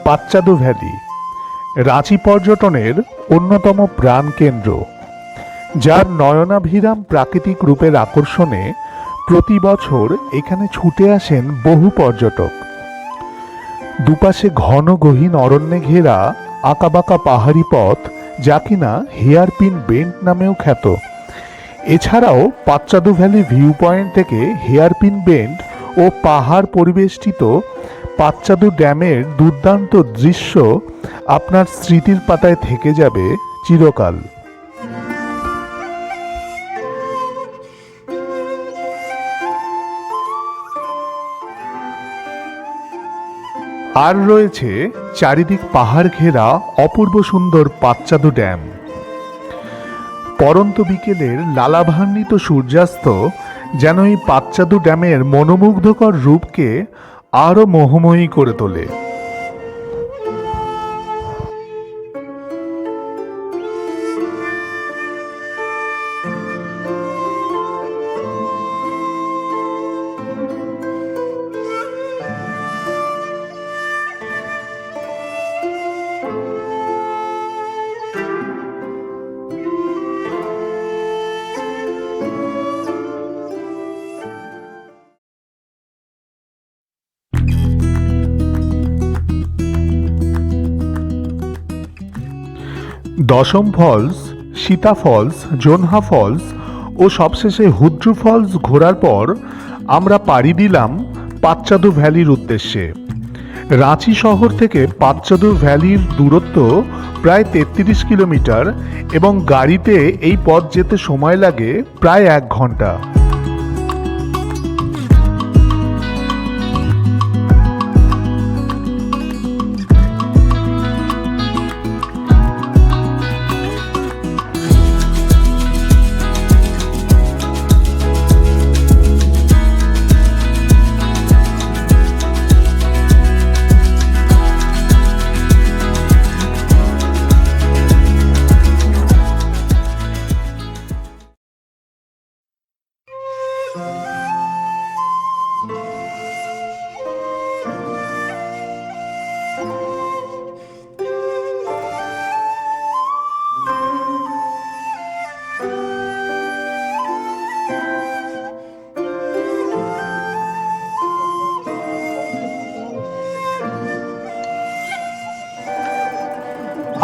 পাচ্চাদু valley Ranchi পর্যটনের অন্যতম প্রাণকেন্দ্র, যার নয়নাভিরাম প্রাকৃতিক রূপের আকর্ষণে প্রতি বছর এখানে ছুটে আসেন বহু পর্যটক। দুপাশে ঘন গহীন অরণ্যে ঘেরা আঁকাবাঁকা পাহাড়ি পথ, যা কিনা হেয়ারপিন বেন্ড নামেও খ্যাত। এছাড়াও পাচ্চাদু ভ্যালি ভিউ পয়েন্ট থেকে হেয়ারপিন বেন্ড ও পাহাড় পরিবেষ্টিত পাচ্চাদু ড্যামের দুর্দান্ত দৃশ্য আপনার স্মৃতির পাতায় থেকে যাবে চিরকাল। আর রয়েছে চারিদিক পাহাড় ঘেরা অপূর্ব সুন্দর পাচ্চাদু ড্যাম। পরন্ত বিকেলের লালাভান্বিত সূর্যাস্ত যেন এই পাচ্চাদু ড্যামের মনোমুগ্ধকর রূপকে আরও মোহময়ী করে তোলে। Dassam falls, Sita falls, Jonha falls ও সবশেষে হুদ্রু ফলস ঘোরার পর আমরা পাড়ি দিলাম পাচ্চাদু ভ্যালির উদ্দেশ্যে। রাঁচি শহর থেকে পাচ্চাদু ভ্যালির দূরত্ব প্রায় 33 কিলোমিটার এবং গাড়িতে এই পথ যেতে সময় লাগে প্রায় 1 ঘন্টা।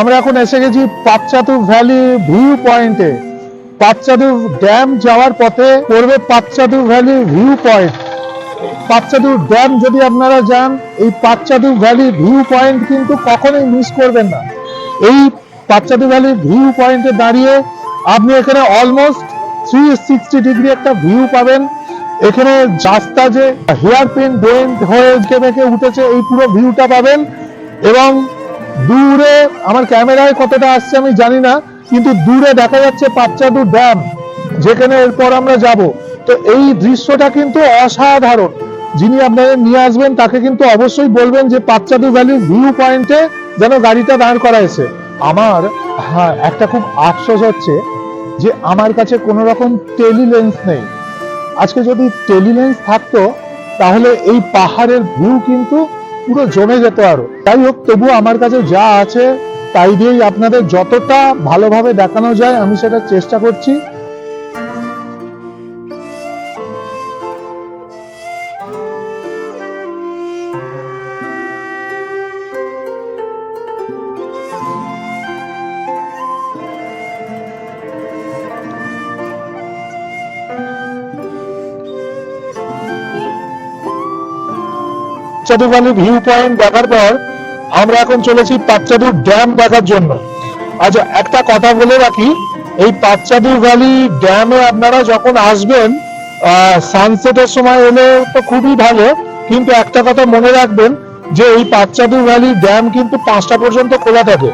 আমরা এখন এসে গেছি পাচ্চাদু ভ্যালি ভিউ পয়েন্টে। পাচ্চাদু ড্যাম যাওয়ার পথে পড়বে পাচ্চাদু ভ্যালি ভিউ পয়েন্ট। পাচ্চাদু ড্যাম যদি আপনারা যান, এই পাচ্চাদু ভ্যালি ভিউ পয়েন্ট কিন্তু কখনোই মিস করবেন না। এই পাচ্চাদু ভ্যালি ভিউ পয়েন্টে দাঁড়িয়ে আপনি এখানে অলমোস্ট 360 ডিগ্রি একটা ভিউ পাবেন। এখানে রাস্তা যে হেয়ারপিন বেন্ড হয়ে বেঁকে উঠেছে, এই পুরো ভিউটা পাবেন। এবং দূরে, আমার ক্যামেরায় কতটা আসছে আমি জানি না, কিন্তু দূরে দেখা যাচ্ছে পাচ্চাদু ড্যাম, যেখানে এরপর আমরা যাব। তো এই দৃশ্যটা কিন্তু অসাধারণ। যিনি আপনাদের নিয়ে আসবেন তাকে কিন্তু অবশ্যই বলবেন যে পাচ্চাদু ভ্যালির ভিউ পয়েন্টে যেন গাড়িটা দাঁড় করাইছে। আমার একটা খুব আফসোস হচ্ছে যে আমার কাছে কোনো রকম টেলি লেন্স নেই। আজকে যদি টেলি লেন্স থাকতো তাহলে এই পাহাড়ের ভিউ কিন্তু পুরো জমে যেত আরো। যাই হোক, তবুও আমার কাছে যা আছে তাই দিয়েই আপনাদের যতটা ভালোভাবে দেখানো যায় আমি সেটা চেষ্টা করছি। পাচ্চাদু ভ্যালি ভিউ পয়েন্ট দেখার পর আমরা এখন চলেছি পাচ্চাদু ড্যাম দেখার জন্য। আচ্ছা, একটা কথা বলে রাখি, এই পাচ্চাদু ভ্যালি ড্যামে আপনারা যখন আসবেন সানসেটের সময় এলে তো খুবই ভালো, কিন্তু একটা কথা মনে রাখবেন যে এই পাচ্চাদু ভ্যালি ড্যাম কিন্তু 5টা পর্যন্ত খোলা থাকে,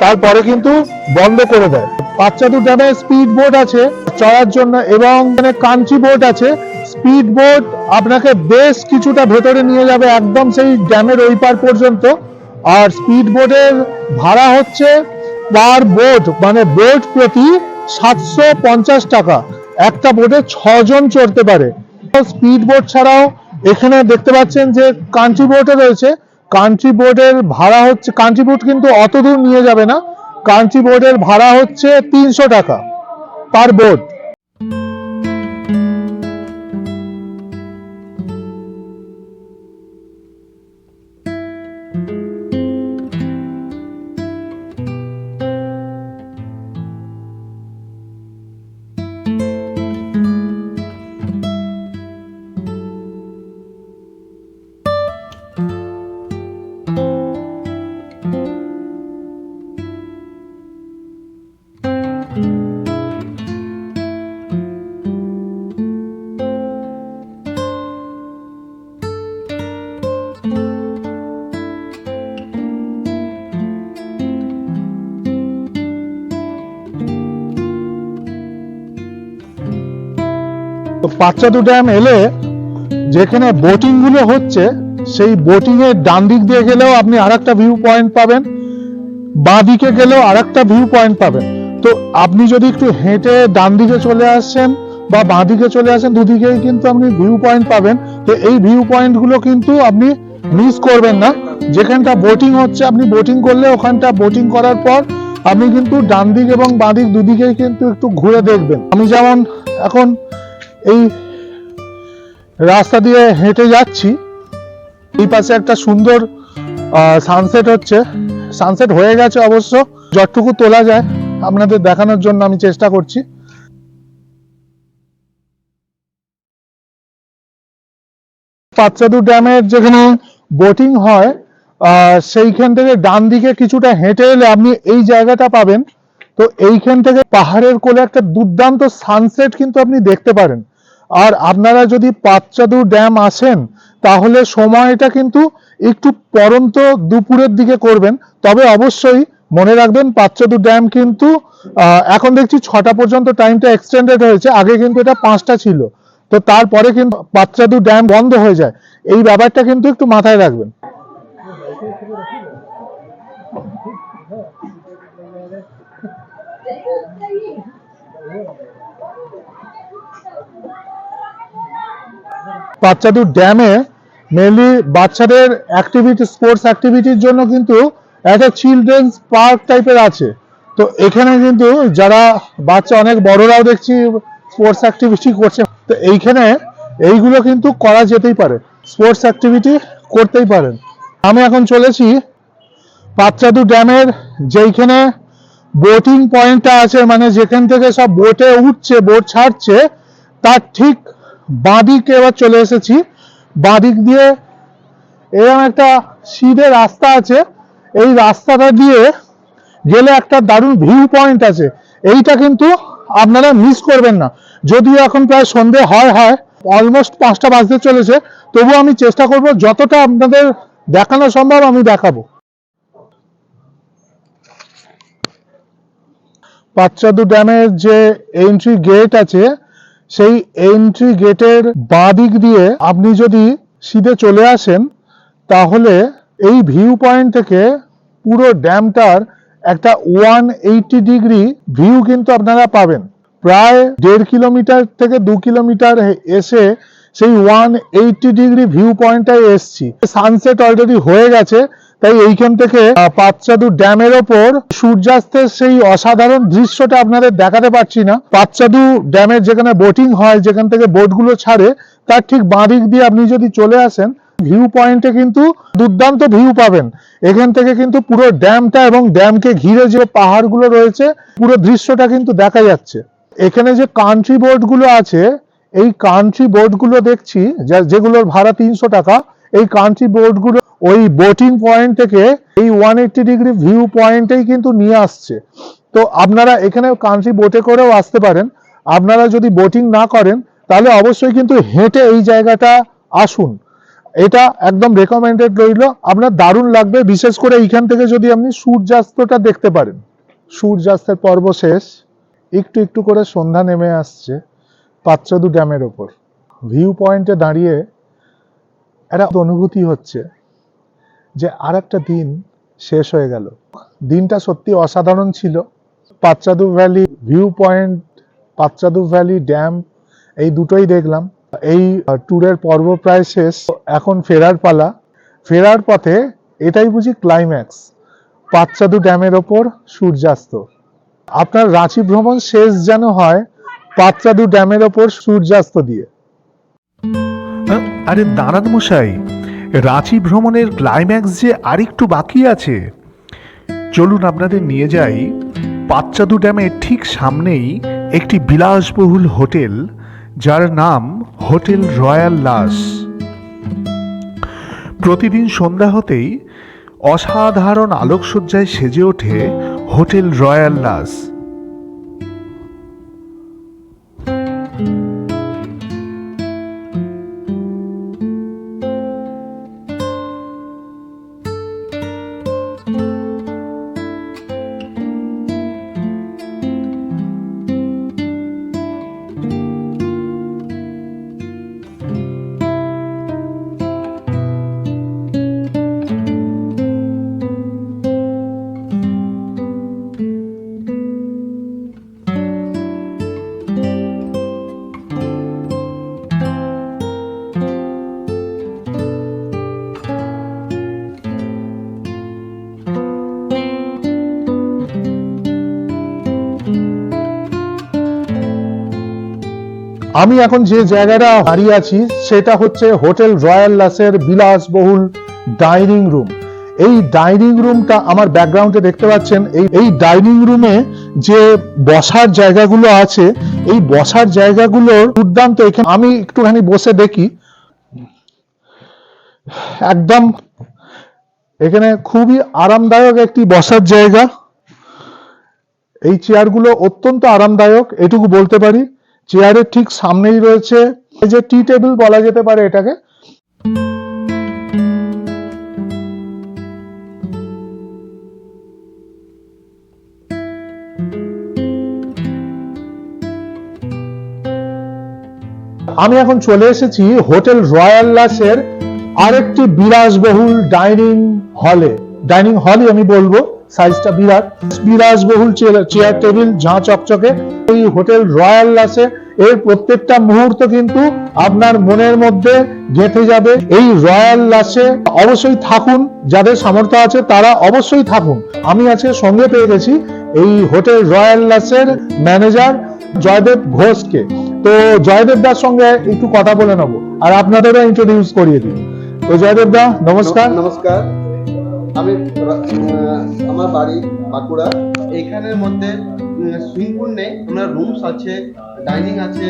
তারপরে কিন্তু বন্ধ করে দেয়। পাচ্চাদু ড্যামে স্পিড বোট আছে চড়ার জন্য এবং কাঞ্চি বোট আছে। স্পিড বোট আপনাকে বেশ কিছুটা ভেতরে নিয়ে যাবে, একদম সেই ড্যামের ওই পার পর্যন্ত। আর স্পিড বোটের ভাড়া হচ্ছে পার বোট, মানে বোট প্রতি 750 টাকা। একটা বোটে 6 জন চড়তে পারে। স্পিড বোট ছাড়াও এখানে দেখতে পাচ্ছেন যে কান্ট্রি বোটও রয়েছে। কান্ট্রি বোর্ডের ভাড়া হচ্ছে, কান্ট্রি বোর্ড কিন্তু অত দূর নিয়ে যাবে না, কান্ট্রি বোর্ডের ভাড়া হচ্ছে 300 টাকা পার বোর্ড। তো পাঁচচাদু ড্যাম এলে যেখানে বোটিং গুলো হচ্ছে সেই বোটিং এর ডান দিক দিয়ে গেলেও আপনি আরেকটা ভিউ পয়েন্ট পাবেন, বাঁ দিকে গেলেও আরেকটা ভিউ পয়েন্ট পাবেন। তো আপনি যদি একটু হেঁটে ডান দিকে চলে আসেন বা বাঁ দিকে চলে আসেন, দুদিকেই কিন্তু আপনি ভিউ পয়েন্ট পাবেন। তো এই ভিউ পয়েন্ট গুলো কিন্তু আপনি মিস করবেন না। যেখানটা বোটিং হচ্ছে আপনি বোটিং করলে ওখানটা বোটিং করার পর আপনি কিন্তু ডান দিক এবং বাঁ দিক দুদিকেই কিন্তু একটু ঘুরে দেখবেন। আমি যেমন এখন এই রাস্তা দিয়ে হেঁটে যাচ্ছি, এই পাশে একটা সুন্দর সানসেট হচ্ছে, সানসেট হয়ে গেছে অবশ্য, যতটুকু তোলা যায় আপনাদের দেখানোর জন্য আমি চেষ্টা করছি। পাঁচচাদু ড্যামের যেখানে বোটিং হয় সেইখান থেকে ডান দিকে কিছুটা হেঁটে এলে আপনি এই জায়গাটা পাবেন। তো এইখান থেকে পাহাড়ের কোলে একটা দুর্দান্ত সানসেট কিন্তু আপনি দেখতে পারেন। আর আপনারা যদি পাঁচচাদু ড্যাম আসেন তাহলে সময়টা কিন্তু একটু পরন্ত দুপুরের দিকে করবেন। তবে অবশ্যই মনে রাখবেন পাঁচচাদু ড্যাম কিন্তু এখন দেখছি 6টা পর্যন্ত টাইমটা এক্সটেন্ডেড হয়েছে, আগে কিন্তু এটা 5টা ছিল। তো তারপরে কিন্তু পাঁচচাদু ড্যাম বন্ধ হয়ে যায়, এই ব্যাপারটা কিন্তু একটু মাথায় রাখবেন। পাঁচচাদু ড্যামে মেনলি বাচ্চাদের অ্যাক্টিভিটি, স্পোর্টস অ্যাক্টিভিটির জন্য কিন্তু একটা চিলড্রেন্স পার্ক টাইপের আছে। তো এখানে কিন্তু যারা বাচ্চা, অনেক বড়রাও দেখছি স্পোর্টস অ্যাক্টিভিটি করছে। তো এইখানে এইগুলো কিন্তু করা যেতেই পারে, স্পোর্টস অ্যাক্টিভিটি করতেই পারেন। আমি এখন চলেছি পাঁচচাদু ড্যামের যেইখানে বোটিং পয়েন্টটা আছে, মানে যেখান থেকে সব বোটে উঠছে, বোট ছাড়ছে, তার ঠিক বাঁদিকে এবার চলে এসেছি। বাঁদিক দিয়ে এরকম একটা সিধে রাস্তা আছে, এই রাস্তাটা দিয়ে গেলে একটা দারুণ ভিউ পয়েন্ট আছে। এইটা কিন্তু আপনারা মিস করবেন না। যদিও এখন প্রায় সন্ধে হয় অলমোস্ট 5টা বাজতে চলেছে, তবু আমি চেষ্টা করব যতটা আপনাদের দেখানো সম্ভব আমি দেখাবো। পাঁচচাদু ড্যামের যে এন্ট্রি গেট আছে, সেই এন্ট্রি গেটের বাঁ দিক দিয়ে আপনি যদি সিধে চলে আসেন তাহলে এই ভিউ পয়েন্ট থেকে পুরো ড্যামটার একটা 180 ডিগ্রি ভিউ কিন্তু আপনারা পাবেন। প্রায় 1.5 কিলোমিটার থেকে 2 কিলোমিটার এসে সেই 180 ডিগ্রি ভিউ পয়েন্টটায় এসছি। সানসেট অলরেডি হয়ে গেছে, তাই এইখান থেকে পাঁচচাদু ড্যামের ওপর সূর্যাস্তের সেই অসাধারণ দৃশ্যটা আপনাদের দেখাতে পারছি না। পাঁচচাদু ড্যামের যেখানে বোটিং হয়, যেখান থেকে বোটগুলো ছাড়ে, তার ঠিক বাঁ দিক দিয়ে আপনি যদি চলে আসেন ভিউ পয়েন্টে কিন্তু দুর্দান্ত ভিউ পাবেন। এখান থেকে কিন্তু পুরো ড্যামটা এবং ড্যামকে ঘিরে যে পাহাড়গুলো রয়েছে পুরো দৃশ্যটা কিন্তু দেখা যাচ্ছে। এখানে যে কান্ট্রি বোর্ডগুলো আছে, এই কান্ট্রি বোর্ডগুলো দেখছি যেগুলোর ভাড়া 300 টাকা, এই কান্ট্রি বোর্ডগুলো ওই বোটিং পয়েন্ট থেকে এই 180 ডিগ্রি ভিউ পয়েন্টেই কিন্তু নিয়ে আসছে। তো আপনারা এখানে কান্ট্রি বোটে করেও আসতে পারেন। আপনারা যদি বোটিং না করেন তাহলে অবশ্যই কিন্তু হেঁটে এই জায়গাটা আসুন, এটা একদম রেকমেন্ডেড রইল। আপনার দারুণ লাগবে, বিশেষ করে এইখান থেকে যদি আপনি সূর্যাস্তটা দেখতে পারেন। সূর্যাস্তের পর্ব শেষ, একটু একটু করে সন্ধ্যা নেমে আসছে পাঁচচাদু ড্যামের ওপর। ভিউ পয়েন্টে দাঁড়িয়ে একটা অনুভূতি হচ্ছে যে আর একটা দিন শেষ হয়ে গেল। দিনটা সত্যি অসাধারণ ছিল। Patratu valley view point, Patratu valley dam, এই দুটোই দেখলাম। এই ট্যুরের পর্ব প্রায় শেষ, এখন ফেরার পালা। ফেরার পথে এটাই বুঝি ক্লাইম্যাক্স, পাঁচচাদু ড্যামের ওপর সূর্যাস্ত। আপনার রাঁচি ভ্রমণ শেষ যেন হয় পাঁচচাদু ড্যামের ওপর সূর্যাস্ত দিয়ে। আরে দাঁড়ান মশাই, রাঁচি ভ্রমণের ক্লাইম্যাক্স যে আরেকটু বাকি আছে। চলুন আপনাদের নিয়ে যাই পাঁচচাদু ড্যামের ঠিক সামনেই একটি বিলাসবহুল হোটেল, যার নাম হোটেল রয়্যাল লাস। প্রতিদিন সন্ধ্যা হতেই অসাধারণ আলোকসজ্জায় সেজে ওঠে হোটেল রয়্যাল লাস। আমি এখন যে জায়গাটা দাঁড়িয়ে আছি সেটা হচ্ছে হোটেল রয়্যাল লাসের বিলাসবহুল ডাইনিং রুম। এই ডাইনিং রুমটা আমার ব্যাকগ্রাউন্ডে দেখতে পাচ্ছেন। এই ডাইনিং রুমে যে বসার জায়গাগুলো আছে, এই বসার জায়গাগুলো দুর্দান্ত। এখানে আমি একটুখানি বসে দেখি, একদম এখানে খুবই আরামদায়ক একটি বসার জায়গা। এই চেয়ারগুলো অত্যন্ত আরামদায়ক, এটুকু বলতে পারি। চেয়ারের ঠিক সামনেই রয়েছে এই যে টি টেবিল বলা যেতে পারে এটাকে। আমি এখন চলে এসেছি হোটেল রয়্যাল লাসের আরেকটি বিলাসবহুল ডাইনিং হলই আমি বলবো, সাইজটা বিরাট। বিলাসবহুল চেয়ার টেবিল ঝাঁ চকচকে। এই হোটেল রয়্যাল লাসে এর প্রত্যেকটা মুহূর্ত কিন্তু আপনার মনের মধ্যে গেঁথে যাবে। এই রয়্যাল লাসে অবশ্যই থাকুন, যাদের সামর্থ্য আছে তারা অবশ্যই থাকুন। আমি আজকে সঙ্গে পেয়ে গেছি এই hotel royal laser manager Joydeb ঘোষকে। তো জয়দেব দার সঙ্গে একটু কথা বলে নেবো, আর আপনাদেরও ইন্ট্রোডিউস করিয়ে দিই। তো জয়দেব দা নমস্কার। নমস্কার। আমি আমার বাড়ি বাঁকুড়া। এখানের মধ্যে সুইমিং পুল নেই, আপনার রুমস আছে, ডাইনিং আছে,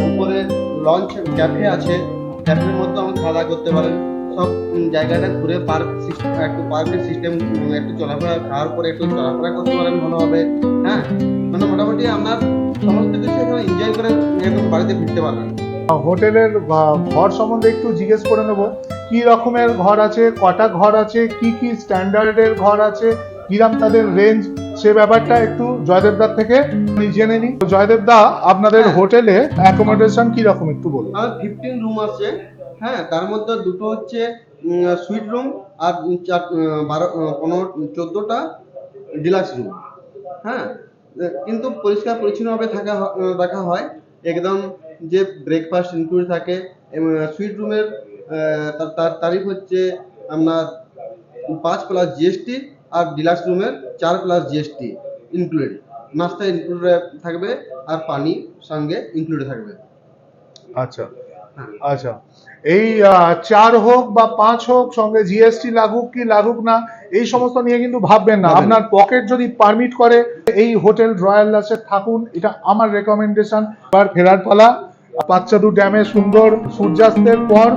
উপরে লঞ্চ ক্যাফে আছে। ক্যাফের মধ্যে আপনি খাওয়া দাওয়া করতে পারেন। সব জায়গাটা ঘুরে একটু পার্কের সিস্টেম, একটু চলাফেরা, খাওয়ার পরে একটু চলাফেরা করতে পারেন ভালোভাবে। হ্যাঁ, মানে মোটামুটি আপনার সমস্ত কিছু এখানে এনজয় করে একদম বাড়িতে ফিরতে পারবেন। হোটেলের ঘর সম্বন্ধে একটু জিজ্ঞেস করে নেব, কি রকমের ঘর আছে, কটা ঘর আছে, কি কি স্ট্যান্ডার্ডের ঘর আছে, কিরাম তাদের রেঞ্জ, সে ব্যাপারটা একটু জয়দেবদার থেকে জেনে নিই। জয়দেবদা, আপনাদের হোটেলে অ্যাকোমোডেশন কি রকম একটু বলুন। 15 রুম আছে। হ্যাঁ, তার মধ্যে দুটো হচ্ছে সুইট রুম, আর 14টা ডিলাক্স রুম। হ্যাঁ, কিন্তু পরিষ্কার পরিচ্ছন্নভাবে রাখা হয় একদম। যে ব্রেকফাস্ট ইনক্লুড থাকে। সুইট রুমের তার তারিখ হচ্ছে আপনার 5+ জিএসটি, আর ডিলাক্স রুমের 4+ জিএসটি ইনক্লুডেড। নাস্তা ইনক্লুড থাকবে, আর পানি সঙ্গে ইনক্লুডে থাকবে। আচ্ছা আচ্ছা, এই 4 হোক বা 5 হোক, সঙ্গে জিএসটি লাগুক কি লাগুক না, এই সমস্ত নিয়ে কিন্তু ভাববেন না। আপনার পকেট যদি পারমিট করে এই হোটেল রয়্যাল লাসে থাকুন, এটা আমার রেকমেন্ডেশন। এবার ফেরার পালা। পাঁচচাদু ড্যামে সুন্দর সূর্যাস্তের পর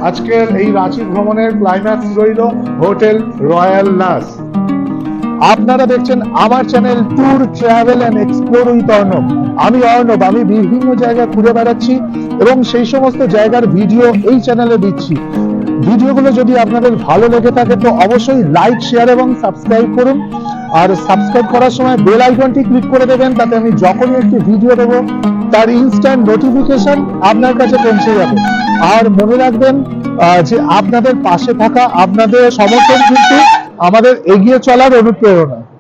আজকের এই রাঁচি ভ্রমণের ক্লাইম্যাক্স রইল হোটেল রয়্যাল লাস। আপনারা দেখছেন আমার channel tour travel and explore with Arnab. আমি অর্ণব, আমি বিভিন্ন জায়গা ঘুরে বেড়াচ্ছি এবং সেই সমস্ত জায়গার ভিডিও এই চ্যানেলে দিচ্ছি। ভিডিওগুলো যদি আপনাদের ভালো লেগে থাকে তো অবশ্যই লাইক, শেয়ার এবং সাবস্ক্রাইব করুন। আর সাবস্ক্রাইব করার সময় বেল আইকনটি ক্লিক করে দেবেন, তাতে আমি যখনই একটি ভিডিও দেবো তার ইনস্ট্যান্ট নোটিফিকেশন আপনার কাছে পৌঁছে যাবে। আর মনে রাখবেন যে আপনাদের পাশে থাকা, আপনাদের সমর্থন কিন্তু আমাদের এগিয়ে চলার অনুপ্রেরণা।